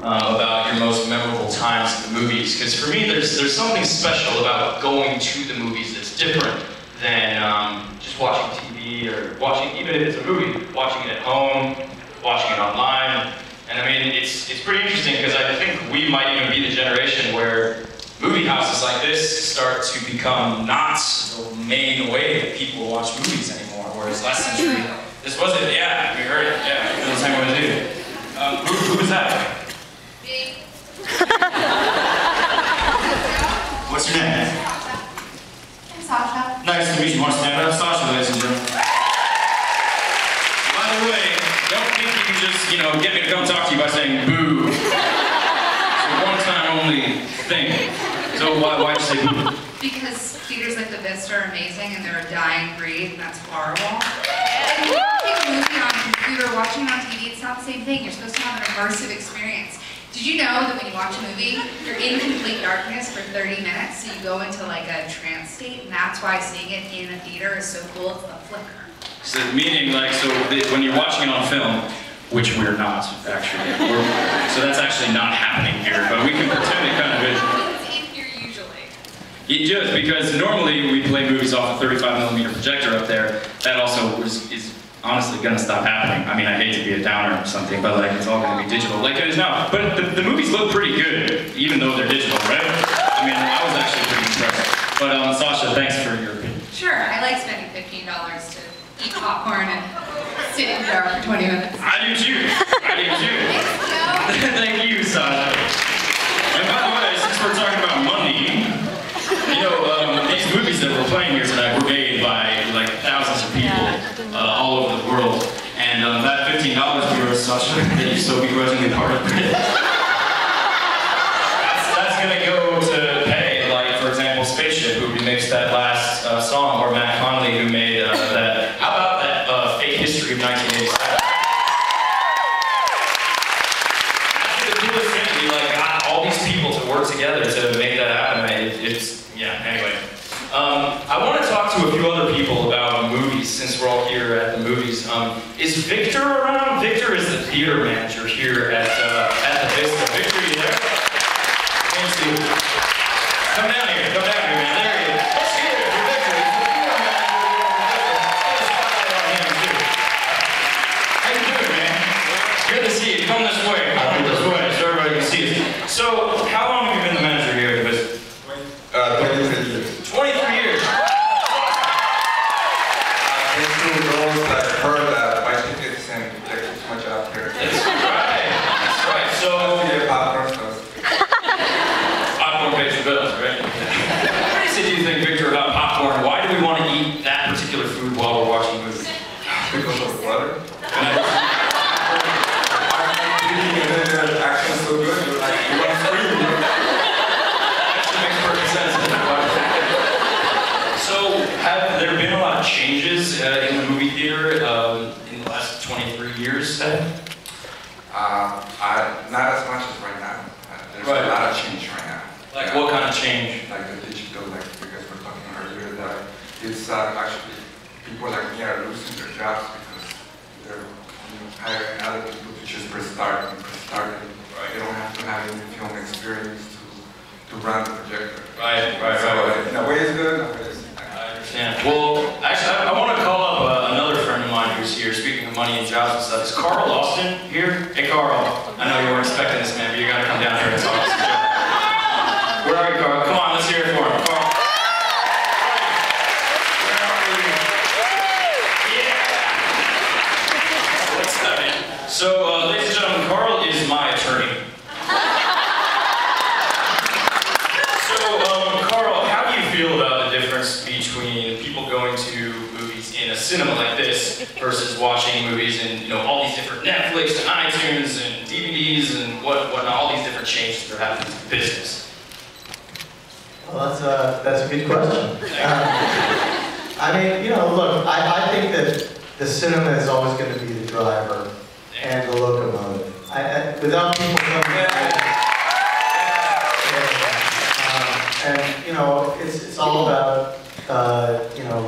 about your most memorable times at the movies. Because for me, there's something special about going to the movies that's different than just watching TV or watching, even if it's a movie, watching it at home, watching it online. And I mean, it's pretty interesting because I think we might even be the generation where movie houses like this start to become not the main way that people watch movies anymore. Whereas last century, this was it. Yeah, we heard it. Yeah, it was the same way to do. Who was that? Me. What's your name? I'm Sasha. Nice to meet you. Want to stand up? Sasha, ladies and gentlemen. By the way, don't think you can just, get me to come talk to you by saying boo. It's a one-time only thing. So why'd you say boo? Because theaters like the Vista are amazing and they're a dying breed, and that's horrible. And watching a movie on a computer, watching it on TV, it's not the same thing. You're supposed to have an immersive experience. Did you know that when you watch a movie, you're in complete darkness for 30 minutes, so you go into like a trance state, and that's why seeing it in a theater is so cool, it's the flicker. So meaning, when you're watching it on film, which we're not, actually. So that's actually not happening here, but we can pretend it kind of is. It's in here usually. It does, because normally we play movies off a 35mm projector up there. That also is honestly gonna stop happening. I mean, I hate to be a downer or something, but it's all gonna be digital, like it is now. But the movies look pretty good, even though they're digital, right? I mean, I was actually pretty impressed. But Sasha, thanks for your opinion. Sure, I like spending $15 to eat popcorn and sit in the dark for 20 minutes. I do too. Thank you, Sasha. And by the way, since we're talking about money, these movies that we're playing here tonight were made by thousands of people all over the world. And that $15 viewer, Sasha, that you so begrudgingly parted with, that's gonna go to pay, for example, Spaceship, who remixed that last song, or Matt Conley, who made that. How about that fake history of 1987? That's the coolest thing. We got all these people to work together to make that happen. Anyway. I want to talk to a few other people about movies, since we're all here at the movies. Is Victor around? Victor is the theater manager here at the Vista. Victor, you there? Can't see you. Come down here, man. There he is. Let's hear it for Victor. He's the theater manager. How you doing, man? Good to see you. Come this way. Come this way so everybody can see us. So, how long have you been the manager here at the Vista? 23 years. 23 years. I've heard that my tickets and there's too much out here. That's right. So popcorn stuff. Popcorn pays the bills, right? What do you think, Victor, about popcorn? Why do we want to eat that particular food while we're watching movies? Because of the weather. Action's so good, you're like, you want to scream. Actually makes perfect sense. So, have there been a lot of changes in the movie theater in the last 23 years, then? Not as much as right now. There's a lot of change right now. Like what kind of change? Like the digital, because we're talking earlier, that it's actually people like me are losing their jobs because they're hiring other people to just press start. Right. They don't have to have any film experience to run the projector. Right. So in a way it's good, in a way it's not. I understand. Well, actually, I want to call up another friend of mine who's here, speaking of money and jobs and stuff. Is Carl Austin here? Hey, Carl. I know you weren't expecting this, man, but you got to come down here and talk to us. Where are you, Carl? Come on, let's hear it for him. Carl. Where are you? Yeah! What's up, man? So, ladies and gentlemen, Carl is my attorney. Carl, how do you feel about the difference between people going to movies in a cinema like this versus watching movies in all these different Netflix and iTunes and DVDs and whatnot, all these different changes that are happening to the business? Well, that's a good question. I mean, look, I think that the cinema is always going to be the driver and the locomotive. Without people coming in, and it's all about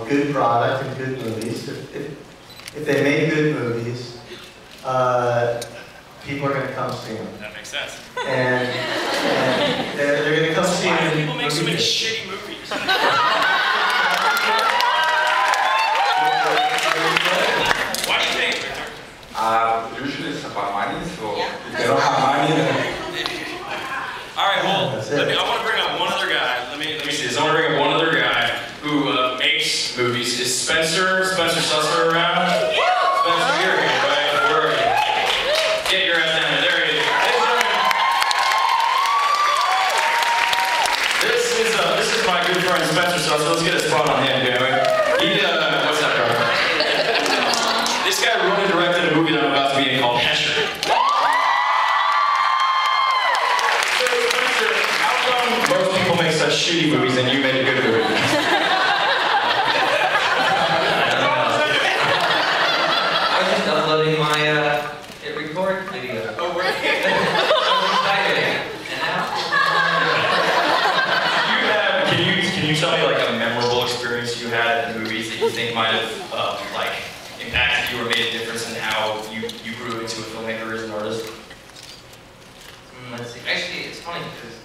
good product and good movies. If they make good movies, people are going to come see them. That makes sense. And they're going to come see Why them. do people make so many shitty movies? Why do you think, Victor? Usually it's about money, so if they don't have money, then... All right, well, I want to bring up one other guy. Let me see this. I want to bring up one other guy who makes movies. Is Spencer Susser around? Spencer, you're here, right? Where are you? Get your ass down there. There he is. This is my good friend Spencer Susser. Let's get a spot on him, can we? What's that, bro? This guy wrote and directed a movie that I'm about to be in called Hesher. Most people make such shitty movies and you made a good movie. I was just uploading my hitRECord video. Oh, right. I was excited. And now... Can you tell me like a memorable experience you had in the movies that you think might have like impacted you or made a difference in how you grew into a filmmaker as an artist? Let's see. Actually, it's funny because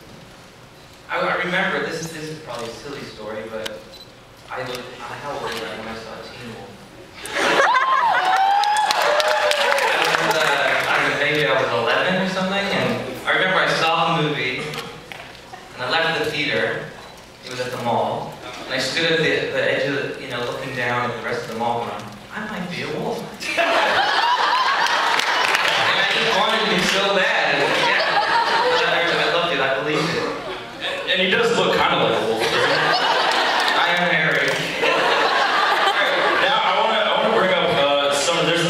I remember, this is probably a silly story, but how old was I when I saw Teen Wolf? Maybe I was 11 or something, and I remember I saw the movie, and I left the theater. It was at the mall, and I stood at the edge of the, looking down at the rest of the mall, going, I might be a wolf. And I just wanted to be so bad. I loved it. I believed it. And he does look kind of like a wolf, doesn't he? I am Harry. Now I want to bring up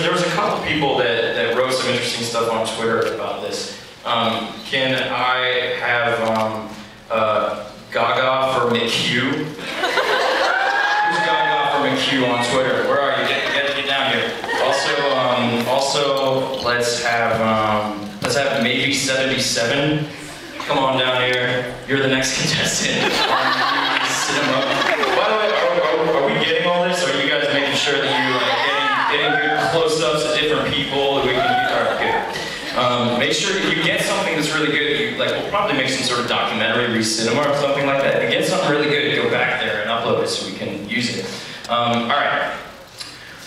there was a couple people that wrote some interesting stuff on Twitter about this. Can I have Gaga for McHugh? Who's Gaga for McHugh on Twitter? Where are you? Get down here. Also let's have maybe 77. Come on down here. You're the next contestant on Cinema. By the way, are we getting all this? Or are you guys making sure that you're like getting good close-ups of different people that we can use? All right, good. Make sure if you get something that's really good, we'll probably make some sort of documentary, re-cinema or something like that. If you get something really good, go back there and upload it so we can use it. All right.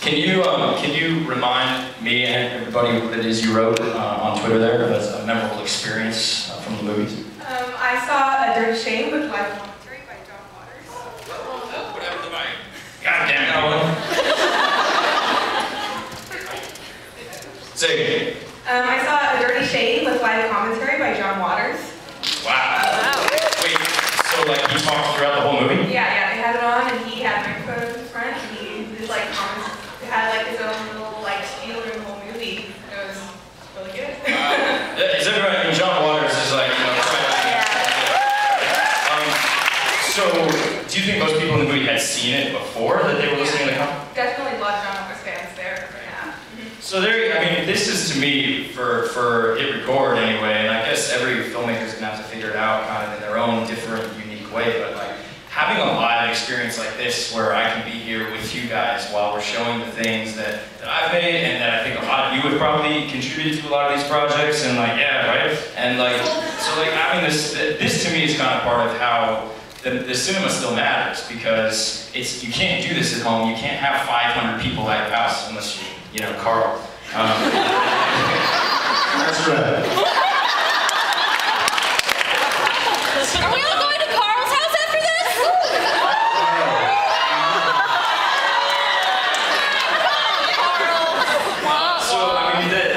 Can you remind me and everybody what it is you wrote on Twitter there as a memorable experience from the movies? I saw A Dirty Shame with live commentary by John Waters. What happened to mine? God damn it, Owen. Say it again. I saw A Dirty Shame with live commentary by John Waters. Wow. Wait, so he talked throughout the whole movie? Yeah, they had it on and he had a microphone in his front and he did comments. It had his own little spiel during the whole movie. It was really good. Is everybody, John Waters is so, do you think most people in the movie had seen it before that they were listening to the comment? Definitely a lot of John Waters fans there. Yeah. So this is to me, for hitRECord anyway, and I guess every filmmaker's gonna have to figure it out kind of in their own different, unique way, but having a live experience like this where I can be here with you guys while we're showing the things that I've made and that I think a lot of you would probably contribute to a lot of these projects and yeah, right? And having this to me is kind of part of how the cinema still matters because you can't do this at home. You can't have 500 people at your house unless Carl. That's right. Are we all going to Carl's house after this? So,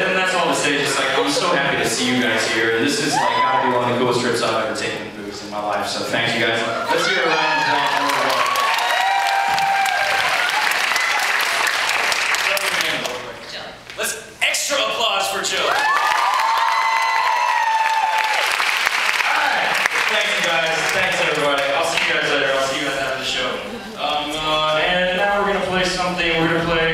and that's all to say, just I'm so happy to see you guys here. And this is gotta be one of the coolest trips I've ever taken in movies in my life. So thank you guys. Let's hear a round of applause. Let's extra applause for Jill. Alright. Thanks you guys. Thanks everybody. I'll see you guys later. I'll see you guys after the show. And now we're gonna play something. We're gonna play